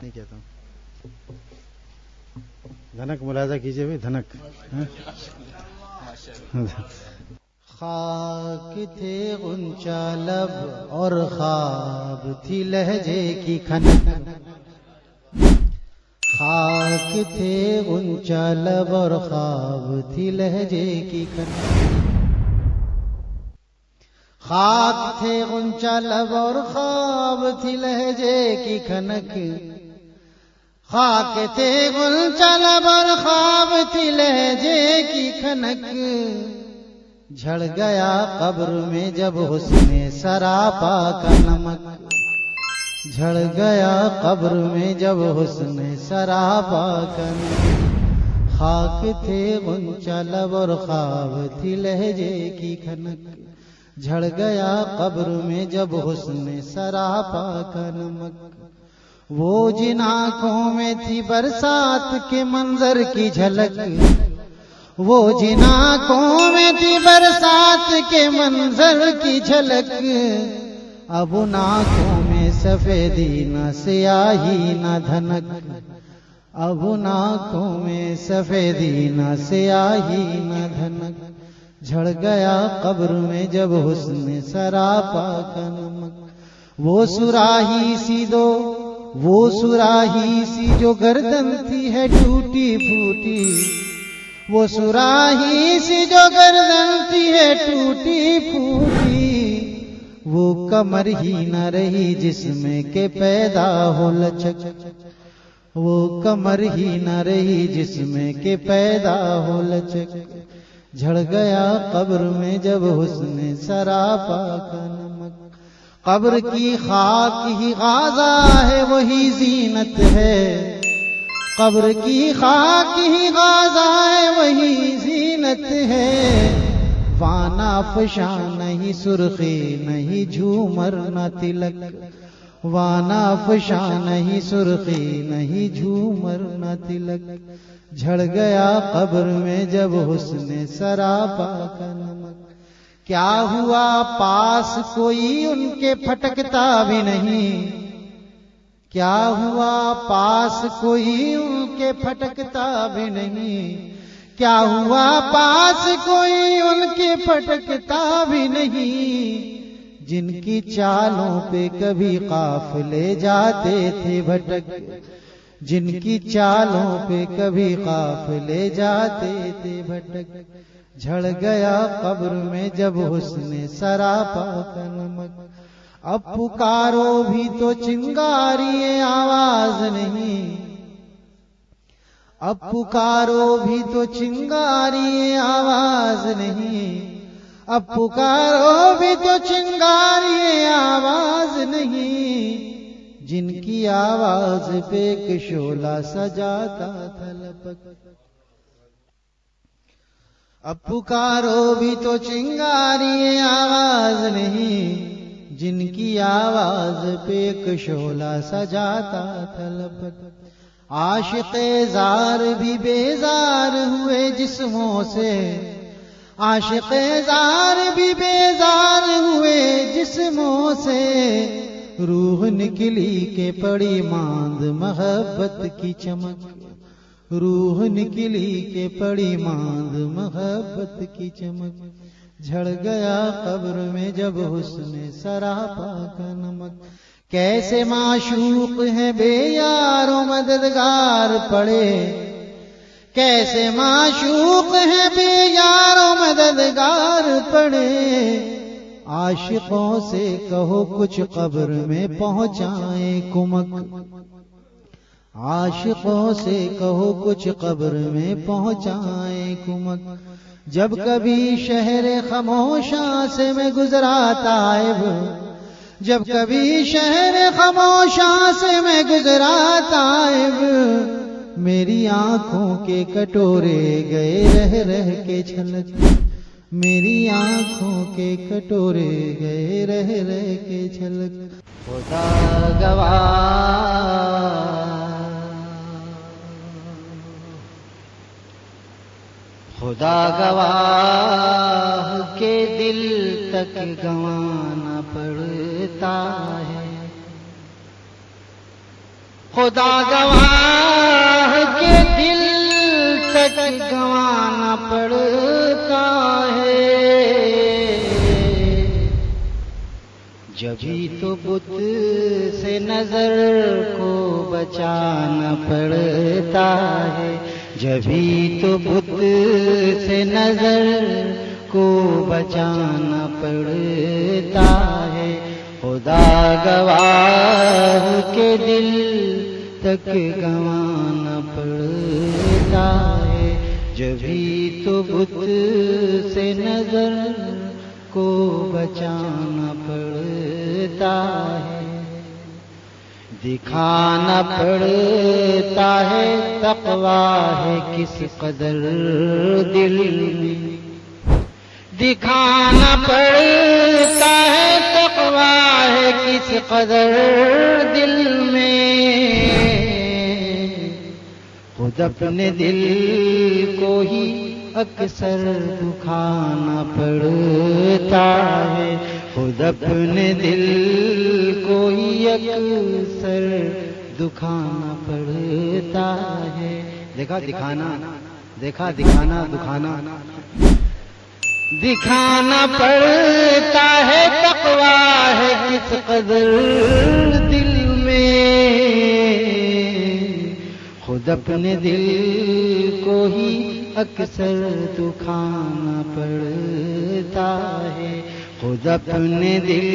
نہیں کہتا ہوں. دھنک ملاحظہ کیجیے بھائی, دھنک. خاک تھے غنچہ لب اور خواب تھی لہجے کی کھنک. خاک تھے غنچہ لب اور خواب تھی لہجے کی کھنک. خاک تھے غنچہ لب اور خواب تھی لہجے کی کھنک. خاک تھے غنچہ لب اور خواب تھی لہجے کی کھنک. جھڑ گیا قبر میں جب حسن سراپا کا نمک. جھڑ گیا قبر میں جب حسن سراپا کا نمک. خاک تھے غنچہ لب اور خواب تھی لہجے کی کھنک. جھڑ گیا قبر میں جب حسن سراپا کا نمک. وہ جن آنکھوں میں تھی برسات کے منظر کی جھلک. وہ جن آنکھوں میں تھی برسات کے منظر کی جھلک. اب ان آنکھوں میں سفیدی نہ سیاہی نہ دھنک. اب ان آنکھوں میں سفیدی نہ سیاہی نہ دھنک. جھڑ گیا قبر میں جب حسن سراپا کا نمک. وہ سراہی سی دو وہ سراہی سی جو گردن تھی ہے ٹوٹی پھوٹی. وہ سراہی سی جو گردن تھی ہے ٹوٹی پھوٹی. وہ کمر ہی نہ رہی جس میں کہ پیدا ہو لچک. وہ کمر ہی نہ رہی جس میں کہ پیدا ہو لچک. جھڑ گیا قبر میں جب حسن سراپا کا نمک. قبر کی خاک ہی غازہ ہے وہی زینت ہے. قبر کی خاک ہی غازہ ہے وہی زینت ہے. وانا فشاں نہیں سرخی نہیں جھومر نہ تلک. وانا فشاں نہیں سرخی نہیں جھومر نہ تلک. جھڑ گیا قبر میں جب حسن سراپا کا نمک. کیا ہوا پاس کوئی ان کے پھٹکتا بھی نہیں. کیا ہوا پاس کوئی ان کے پھٹکتا بھی نہیں. کیا ہوا پاس کوئی ان کے پھٹکتا بھی نہیں. جن کی چالوں پہ کبھی قافلے جاتے تھے بھٹک. جن کی چالوں پہ کبھی قافلے جاتے تھے بھٹک. جھڑ گیا قبر میں جب حسن سراپا کا نمک. اب پکارو بھی تو چنگاری آواز نہیں. اب پکارو بھی تو چنگاری آواز نہیں. اب پکارو بھی تو چنگاری آواز نہیں. جن کی آواز پہ ایک شعلہ سجاتا تھا لپک. اب پکارو بھی تو چنگاری آواز نہیں. جن کی آواز پہ ایک شعلہ سجاتا تھا لپک. عاشق زار بھی بیزار ہوئے جسموں سے. عاشق زار بھی بیزار ہوئے جسموں سے. روح نکلی کہ پڑی ماند محبت کی چمک. روح نکلی کہ پڑی ماند محبت کی چمک. جھڑ گیا قبر میں جب حسن سراپا کا نمک. کیسے معشوق ہیں بے یار و مددگار پڑے. کیسے معشوق ہیں بے یار و مددگار پڑے. عاشقوں سے کہو کچھ قبر میں پہنچائیں کمک. عاشقوں سے کہو کچھ قبر میں پہنچائیں کمک. جب کبھی شہر خاموشاں سے میں گزرا طائب. جب کبھی شہر خاموشاں سے میں گزرا طائب. میری آنکھوں کے کٹورے گئے رہ رہ کے چھلک. میری آنکھوں کے کٹورے گئے رہ رہ کے چھلک. خدا گواہ خدا گواہ کے دل تک گنوانا پڑتا ہے. خدا گواہ کے دل تک گنوانا پڑتا ہے، جبھی تو بت سے نظر کو بچانا پڑتا ہے، جبھی تو بت سے نظر کو بچانا پڑتا ہے، خدا گواہ کے دل تک گنوانا پڑتا ہے، جبھی تو بت سے نظر کو بچانا پڑتا ہے، دکھانا پڑتا ہے تقویٰ ہے کس قدر دل میں، دکھانا پڑتا ہے تقویٰ ہے کس قدر دل میں، خود اپنے دل کو ہی اکثر دکھانا پڑتا ہے، خود اپنے دل کو ہی اکثر دکھانا پڑتا ہے، دیکھا دکھانا، دیکھا دکھانا، دکھانا دکھانا پڑتا ہے تقویٰ ہے کس قدر دل میں، خود اپنے دل کو ہی اکثر دکھانا پڑتا ہے، خود اپنے دل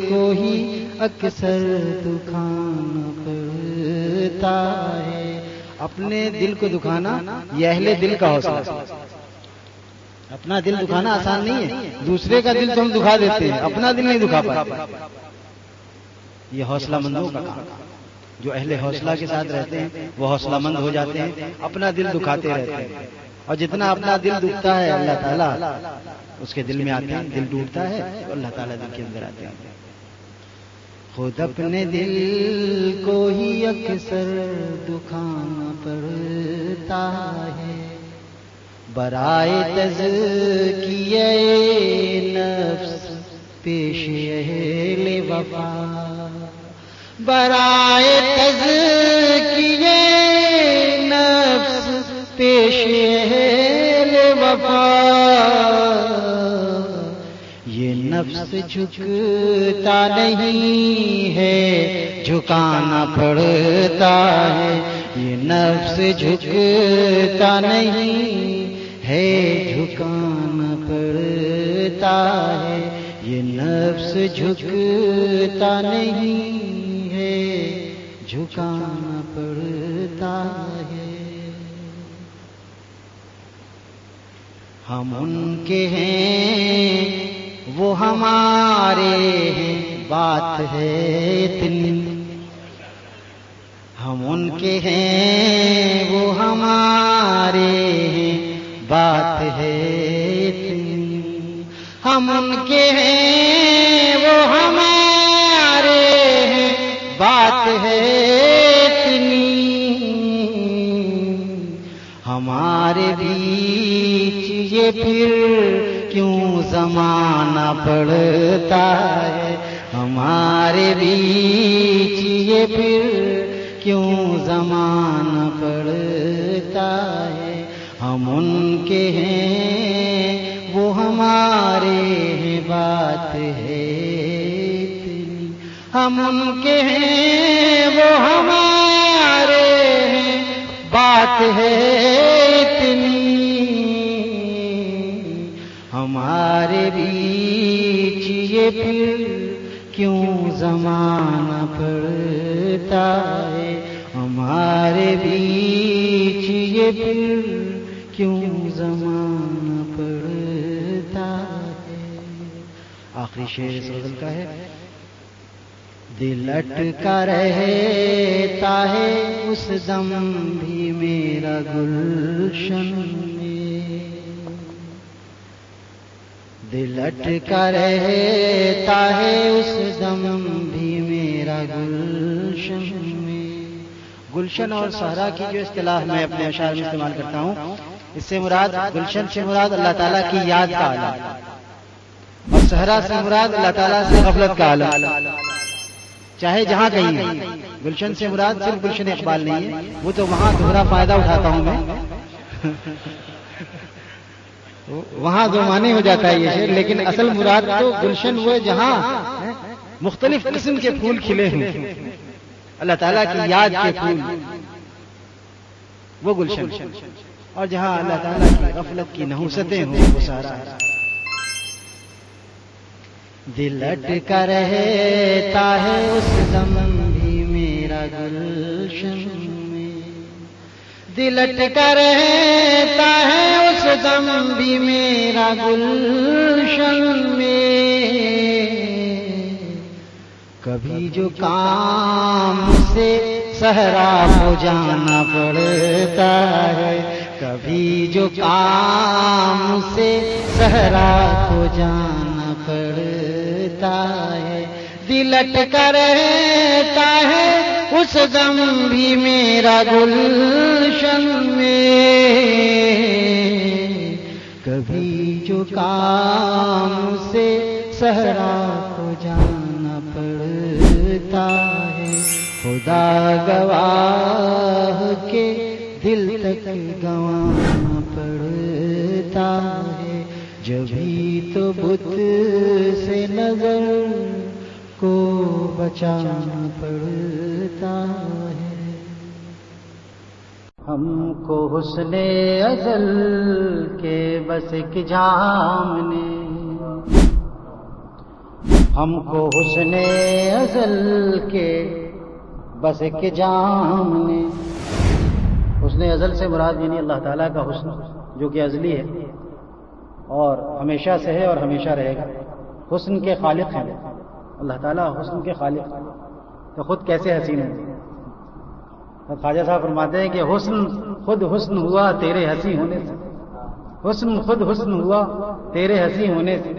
کو ہی اکثر دکھانا پڑتا ہے، اپنے دل کو دکھانا یہ اہل دل کا حوصلہ ہے، اپنا دل دکھانا آسان نہیں ہے، دوسرے کا دل تو ہم دکھا دیتے ہیں، اپنا دل نہیں دکھا پاتے، یہ حوصلہ مندوں کا کام، جو اہل حوصلہ کے ساتھ رہتے ہیں وہ حوصلہ مند ہو جاتے ہیں، اپنا دل دکھاتے رہتے ہیں، اور جتنا اپنا دل دکھتا ہے اللہ تعالیٰ اس کے دل میں آتے ہیں، دل ٹوٹتا ہے تو اللہ تعالیٰ دل کے اندر آتے ہیں، خود اپنے دل کو ہی اکثر دکھانا پڑتا ہے، برائے تزکیہ نفس پیش اہل وفا، برائے تزکیہ نفس پیش اہل وفا، یہ نفس جھکتا نہیں ہے جھکانا پڑتا ہے، یہ نفس جھکتا نہیں ہے جھکانا پڑتا ہے، یہ نفس جھکتا نہیں ہے جھکانا پڑتا ہے، ہم ان کے ہیں وہ ہمارے ہیں بات ہے اتنی، ہم ان کے ہیں وہ ہمارے ہیں بات ہے اتنی، ہم ان کے ہیں وہ ہمارے ہیں بات ہے اتنی، ہمارے بیچ یہ پھر کیوں زمانہ پڑتا ہے، ہمارے بیچ یہ پھر کیوں زمانہ پڑتا ہے، ہم ان کے ہیں وہ ہمارے ہیں بات ہے اتنی، ہم ان کے ہیں وہ ہمارے ہیں بات ہے اتنی، ہمارے بیچ یہ پھر کیوں زمانہ پڑتا ہے، ہمارے بیچ یہ پھر کیوں زمانہ پڑتا ہے، آخری شعر اس غزل کا ہے، دل اٹکا رہتا ہے اس دم بھی میرا گلشن میں، دل اٹکا رہتا ہے اس دم بھی میرا گلشن میں، گلشن اور صحرا کی جو اصطلاح میں اپنے اشعار میں استعمال کرتا ہوں، اس سے مراد گلشن سے مراد اللہ تعالیٰ کی یاد کا عالم، اور صحرا سے مراد اللہ تعالیٰ سے غفلت کا عالم، چاہے جہاں کہیں ہو. گلشن سے مراد صرف گلشن اقبال نہیں ہے، وہ تو وہاں دوہرا فائدہ اٹھاتا ہوں میں، وہاں جو معنی ہو جاتا ہے یہ شعر، لیکن اصل مراد تو گلشن وہ جہاں مختلف قسم کے پھول کھلے ہیں، اللہ تعالیٰ کی یاد کے پھول، وہ گلشن، اور جہاں اللہ تعالیٰ کی غفلت کی نحوستیں ہوں وہ سارا. دل اٹکا رہتا ہے اس دم بھی میرا گلشن میں، دل اٹکا رہتا ہے اس دم بھی میرا گلشن میں. کبھی جو کام سے صحرا کو جانا پڑتا ہے، کبھی جو کام سے صحرا کو جانا پڑتا ہے، دل اٹکا رہتا ہے اس دم بھی میرا گلشن میں. کبھی جو کام سے صحرا کو جانا پڑتا ہے، خدا گواہ کے دل تک گوانا پڑتا ہے، جبھی تو بت سے نظر کو بچانا پڑتا ہے. ہم کو حسن ازل کے بس ایک جام نے، ہم کو حسن ازل کے بس ایک جام نے. حسن ازل سے مراد یعنی اللہ تعالیٰ کا حسن جو کہ ازلی ہے اور ہمیشہ سے ہے اور ہمیشہ رہے گا. حسن کے خالق ہیں اللہ تعالیٰ، حسن کے خالق تو خود کیسے حسین ہیں. خواجہ صاحب فرماتے ہیں کہ حسن خود حسن ہوا تیرے ہنسی ہونے سے، حسن خود حسن ہوا تیرے ہنسی ہونے سے.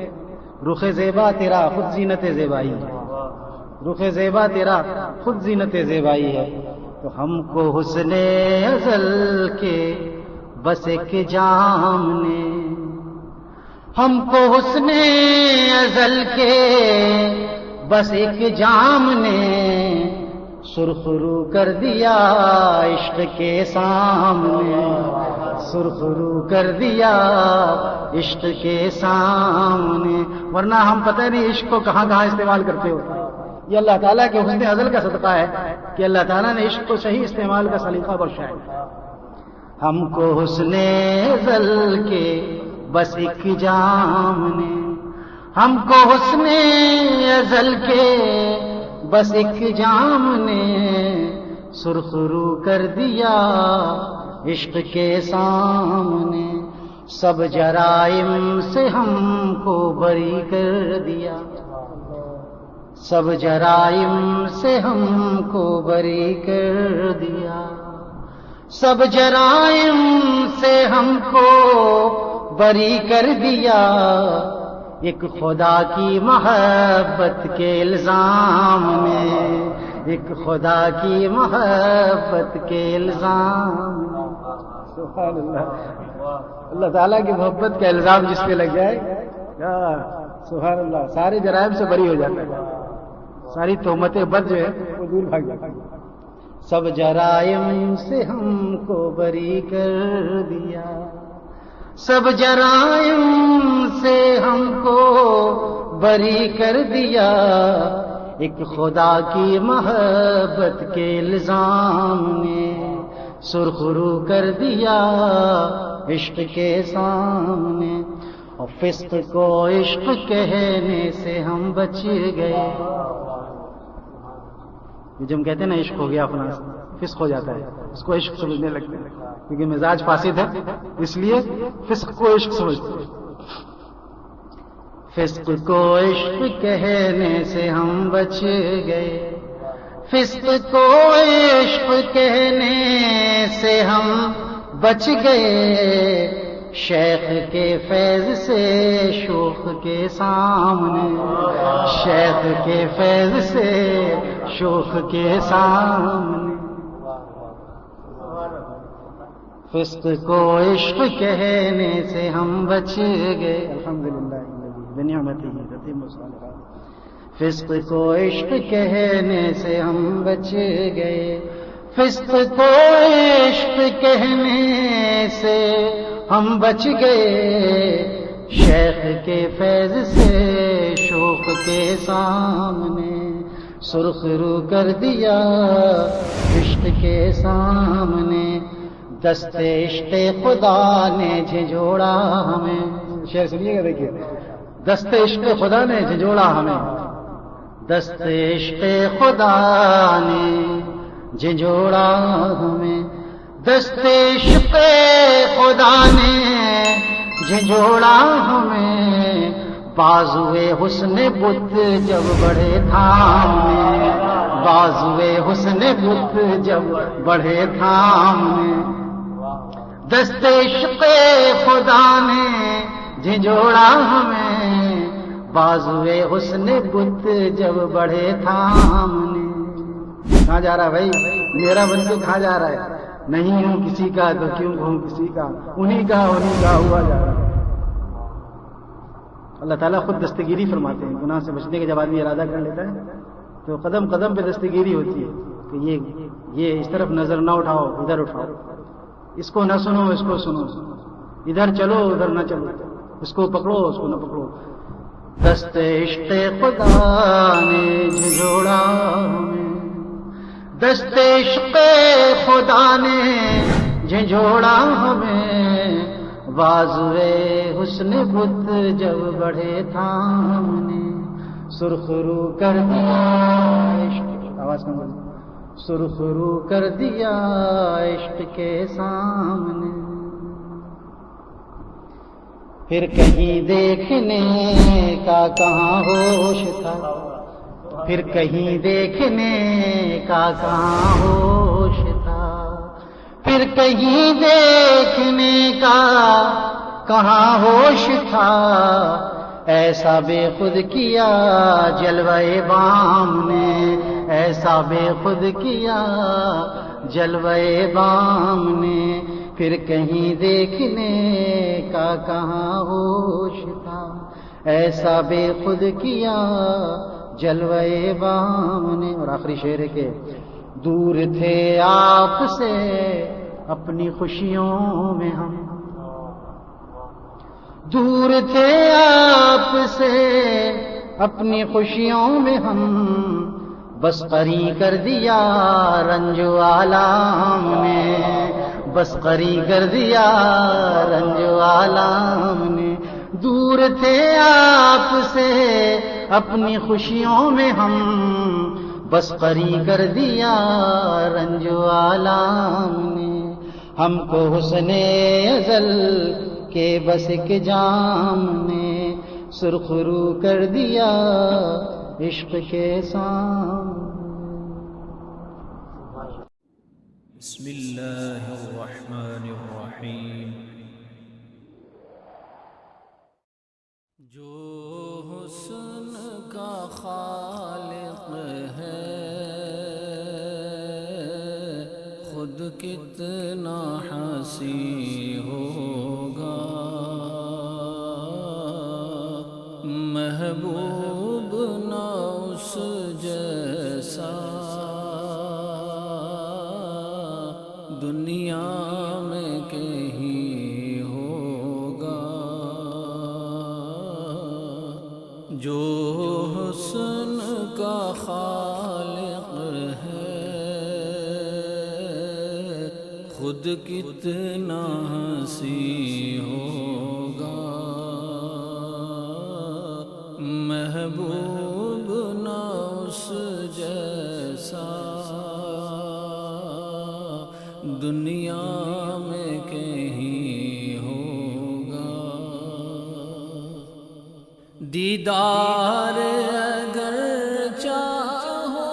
رخ زیبا تیرا خود زینت زیبائی ہے، رخ زیبا تیرا خود زینت زیبائی ہے. تو ہم کو حسن ازل کے بس ایک جام نے، ہم کو حسن ازل کے بس ایک جام نے سرخ رو کر دیا عشق کے سامنے، سرخ رو کر دیا عشق کے سامنے. ورنہ ہم پتہ نہیں عشق کو کہاں کہاں استعمال کرتے ہو. یہ اللہ تعالیٰ کے حسن ازل کا صدقہ ہے کہ اللہ تعالیٰ نے عشق کو صحیح استعمال کا سلیقہ بخشا ہے. ہم کو حسن ازل کے بس ایک جام نے، ہم کو حسن ازل کے بس ایک جام نے سرخ رو کر دیا عشق کے سامنے. سب جرائم سے ہم کو بری کر دیا، سب جرائم سے ہم کو بری کر دیا، سب جرائم سے ہم کو بری کر دیا. ایک خدا کی محبت کے الزام نے، ایک خدا کی محبت کے الزام. سبحان اللہ، اللہ تعالیٰ کی محبت کا الزام جس پہ لگ جائے، سبحان اللہ، سارے جرائم سے بری ہو جاتا ہے، ساری تہمتیں بد جو ہے وہ دور بھاگ جاتی ہیں. سب جرائم سے ہم کو بری کر دیا، سب جرائم سے ہم کو بری کر دیا. ایک خدا کی محبت کے الزام نے سرخ رو کر دیا عشق کے سامنے. اور فسق کو عشق کہنے سے ہم بچ گئے. یہ جب ہم کہتے ہیں نا عشق ہو گیا اپنا، فسق ہو جاتا ہے، اس کو عشق سمجھنے لگتے ہیں کیونکہ مزاج فاسد ہے، اس لیے فسق کو عشق سمجھتے ہیں. فسق کو عشق کہنے سے ہم بچ گئے، فسق کو عشق کہنے سے ہم بچ گئے. شیخ کے فیض سے شوخ کے سامنے، شیخ کے فیض سے شوخ کے سامنے. فسق کو عشق کہنے سے ہم بچ گئے. الحمدللہ بنعمتہ تتم الصالحات. فسق کو عشق کہنے سے ہم بچ گئے، فسق کو عشق کہنے سے ہم بچ گئے، شیخ کے فیض سے شوق کے سامنے سرخ رو کر دیا عشق کے سامنے، دست عشق خدا نے جھنجھوڑا ہمیں، شعر سنیے گا دیکھیے، دست عشق خدا نے جھنجھوڑا ہمیں، دست عشق خدا نے جھنجھوڑا ہمیں، دست عشق خدا نے جھنجھوڑا ہمیں، بازوئے حسن بت جب بڑھے تھامنے، بازوئے حسن بت جب بڑھے تھامنے، دست عشق خدا نے جھنجھوڑا ہمیں، بازوئے حسن بت جب بڑھے تھامنے۔ کہاں جا رہا ہے بھائی؟ میرا بن کے کہاں جا رہا ہے؟ نہیں ہوں کسی کا تو کیوں ہوں کسی کا، انہی کا ہوا جا رہا ہے۔ اللہ تعالیٰ خود دستگیری فرماتے ہیں، گناہ سے بچنے کے جب آدمی ارادہ کر لیتا ہے تو قدم قدم پہ دستگیری ہوتی ہے کہ یہ اس طرف نظر نہ اٹھاؤ، ادھر اٹھاؤ، اس کو نہ سنو، اس کو سنو، ادھر چلو ادھر نہ چلو، اس کو پکڑو اس کو نہ پکڑو، دست عشق خدا نے جھنجھوڑا ہمیں، دست عشق خدا نے جھنجھوڑا ہمیں، بازوئے حسن بت جب بڑھے تھامنے سرخ رو کر دیا عشق، آواز کم کر، سرخ رو کر دیا عشق کے سامنے، پھر کہیں دیکھنے کا کہاں ہوش تھا، پھر کہیں دیکھنے کا کہاں ہوش تھا، پھر کہیں دیکھنے کا کہاں ہوش تھا، ایسا بے خود کیا جلوہ بام نے، ایسا بے خود کیا جلوہ بام نے، پھر کہیں دیکھنے کا کہاں ہوش تھا، ایسا بے خود کیا جلوہ بام نے۔ اور آخری شعر ہے کہ دور تھے آپ سے اپنی خوشیوں میں ہم، دور تھے آپ سے اپنی خوشیوں میں ہم، بس قری کر دیا رنج و آلام نے، بس قری کر دیا رنج و آلام نے، دور تھے آپ سے اپنی خوشیوں میں ہم، بس قری کر دیا رنج و آلام نے، ہم کو حسن ازل کے بس ایک جام نے سرخ رو کر دیا عشق کے سامنے۔ بسم اللہ الرحمن الرحیم۔ جو حسن کا خالق ہے خود کتنا حسین ہوگا، محبوب نہ اس جیسا دنیا میں کہیں ہوگا، جو حسن کا خالق ہے خود کتنا حسین ہوگا، محبوب نہ اس جیسا دنیا میں کہیں ہوگا، دیدار اگر چاہو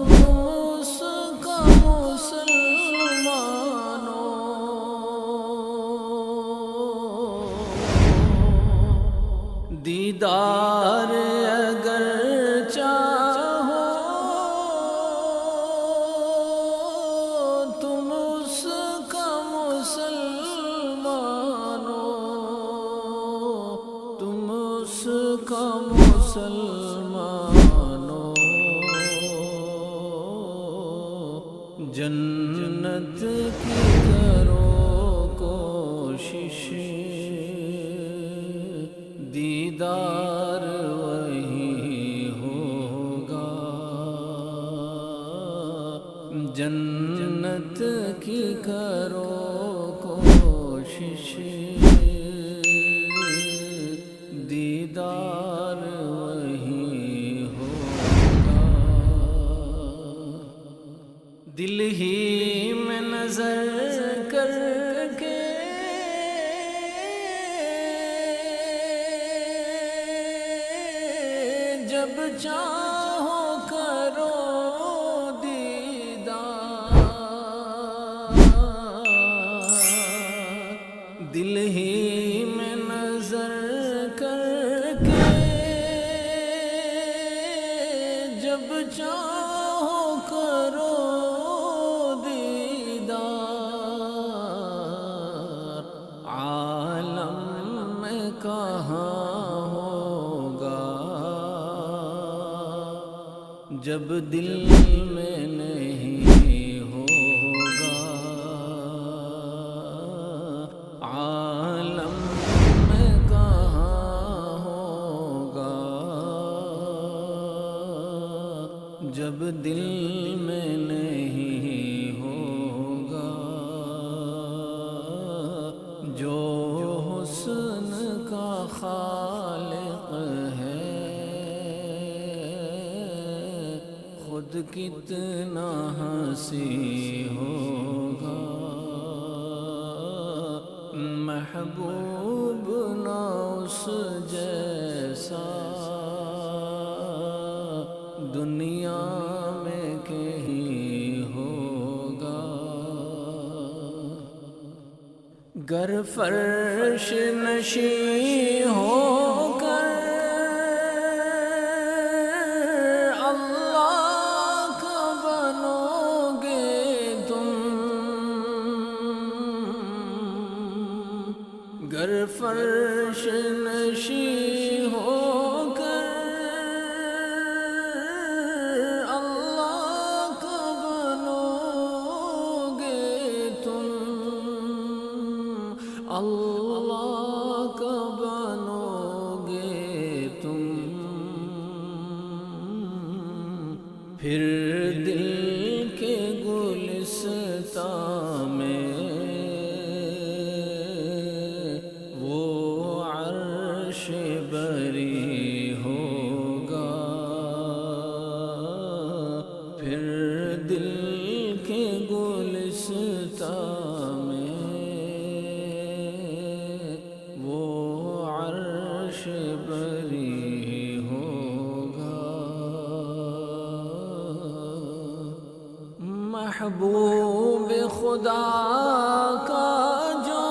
تم اس کا مسلمانوں، دیدار اگر چاہو تم اس کا مسلمان، جنت کی کرو کوشش دیدار وہی ہوگا، جنت کی کرو کوشش دیدار وہی ہوگا، دل ہی میں نظر کر کے جب چاہو کرو دیدار، دل ہی میں نظر کر کے جب چاہو کرو دیدار، عالم میں کہاں ہوگا جب دل میں نہیں ہوگا، عالم میں کہاں ہوگا جب دل میں نہیں ہوگا، جو حسن کا خالق ہے خود کتنا ہنسی ہوگا، محبوب نہ اس جیسا دنیا میں کہیں ہوگا، گر فرش نشین ہو کر اللہ کا بنو گے تم، گر فرش نشین ہو کر اللہ کا بنو گے تم، اللہ کا بنو گے تم، پھر دل کے گلستان میں وہ عرش بری ہوگا، پھر دل کے گلستان میں وہ عرش بری ہوگا، محبوب خدا کا جو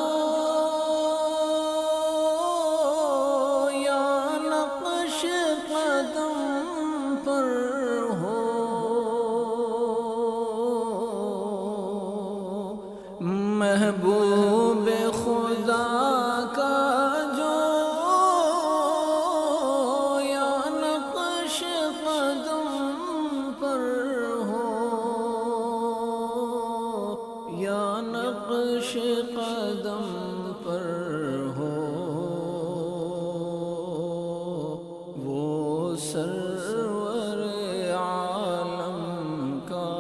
یا نقش قدم پر ہو، محبوب خدا کا جو یا نقش قدم پر ہو، یا نقش قدم پر ہو، وہ سرور عالم کا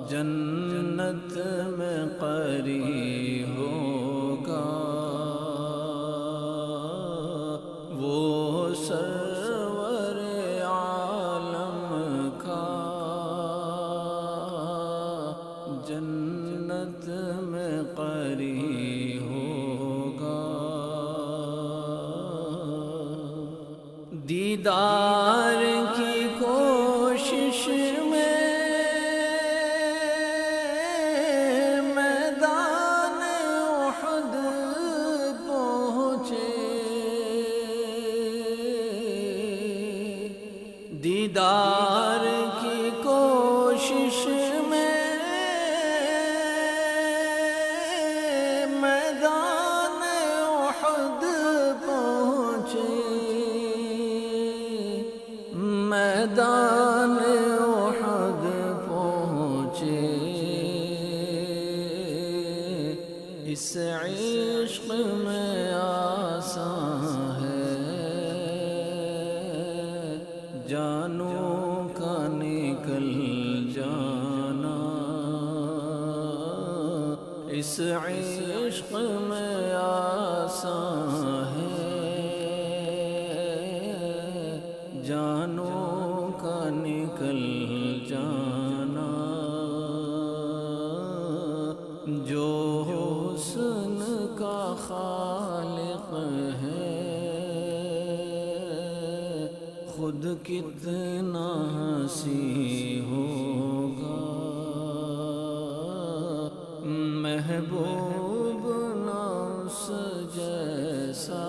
جنت میں قری ہوگا، وہ سرور عالم کا جنت میں قری ہوگا، دیدار کی کوشش میں میدان احد پہنچے، دیدار کی کوشش میں میدان احد پہنچے، میدان احد جانوں کا نکل جانا، اس عشق میں آسان ہے، جانوں کا نکل جانا، جو حسن کا خالق ہے خود کتنا حسین ہوگا، محبوب نہ اس جیسا